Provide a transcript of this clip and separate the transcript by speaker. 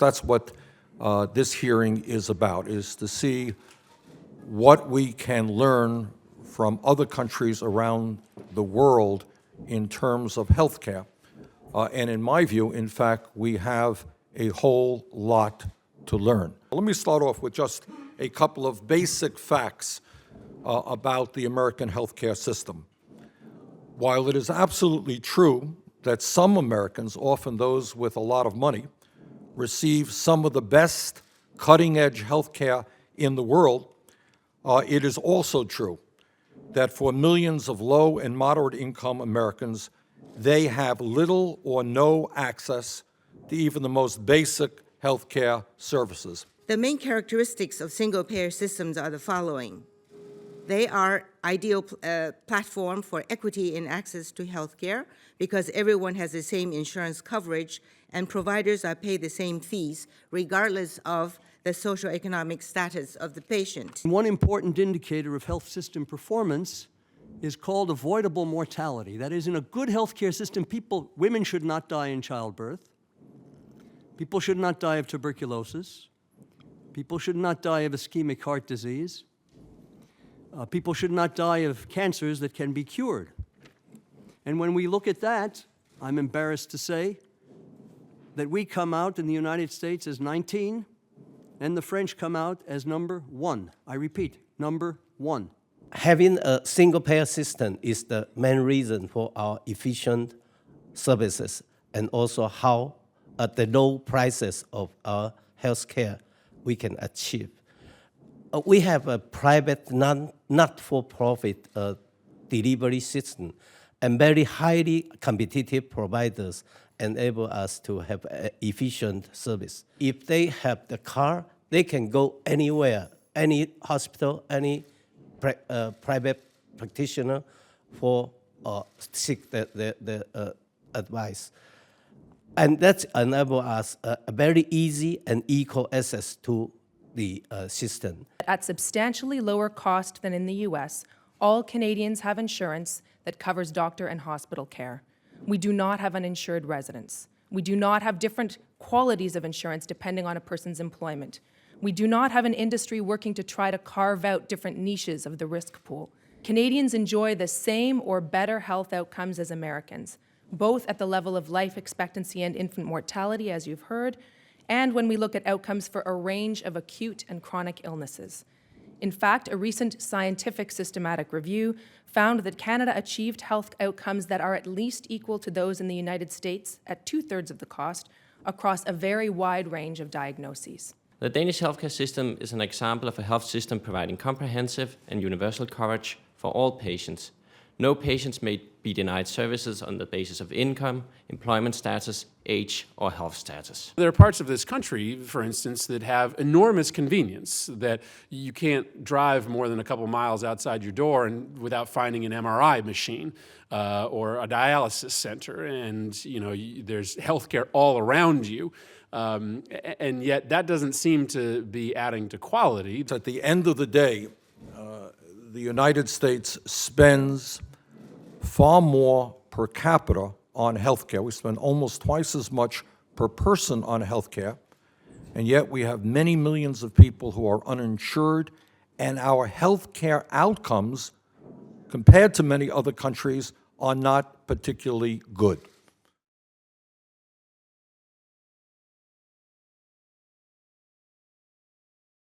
Speaker 1: that's what this hearing is about, is to see what we can learn from other countries around the world in terms of healthcare. And in my view, in fact, we have a whole lot to learn. Let me start off with just a couple of basic facts about the American healthcare system. While it is absolutely true that some Americans, often those with a lot of money, receive some of the best cutting-edge healthcare in the world, it is also true that for millions of low and moderate income Americans, they have little or no access to even the most basic healthcare services.
Speaker 2: The main characteristics of single-payer systems are the following. They are ideal platform for equity in access to healthcare because everyone has the same insurance coverage and providers are paid the same fees regardless of the socioeconomic status of the patient.
Speaker 3: One important indicator of health system performance is called avoidable mortality. That is, in a good healthcare system, women should not die in childbirth. People should not die of tuberculosis. People should not die of ischemic heart disease. People should not die of cancers that can be cured. And when we look at that, I'm embarrassed to say that we come out in the United States as 19, and the French come out as number 1. I repeat, number 1.
Speaker 4: Having a single-payer system is the main reason for our efficient services and also how at the low prices of our healthcare we can achieve. We have a private, not-for-profit delivery system, and very highly competitive providers enable us to have efficient service. If they have the car, they can go anywhere, any hospital, any private practitioner for seek the advice. And that enables us a very easy and equal access to the system.
Speaker 5: At substantially lower cost than in the US, all Canadians have insurance that covers doctor and hospital care. We do not have uninsured residents. We do not have different qualities of insurance depending on a person's employment. We do not have an industry working to try to carve out different niches of the risk pool. Canadians enjoy the same or better health outcomes as Americans, both at the level of life expectancy and infant mortality, as you've heard, and when we look at outcomes for a range of acute and chronic illnesses. In fact, a recent scientific systematic review found that Canada achieved health outcomes that are at least equal to those in the United States at 2/3 of the cost across a very wide range of diagnoses.
Speaker 6: The Danish healthcare system is an example of a health system providing comprehensive and universal coverage for all patients. No patients may be denied services on the basis of income, employment status, age, or health status.
Speaker 7: There are parts of this country, for instance, that have enormous convenience, that you can't drive more than a couple miles outside your door and without finding an MRI machine or a dialysis center, and there's healthcare all around you. And yet that doesn't seem to be adding to quality.
Speaker 1: At the end of the day, the United States spends far more per capita on healthcare. We spend almost twice as much per person on healthcare, and yet we have many millions of people who are uninsured, and our healthcare outcomes, compared to many other countries, are not particularly good.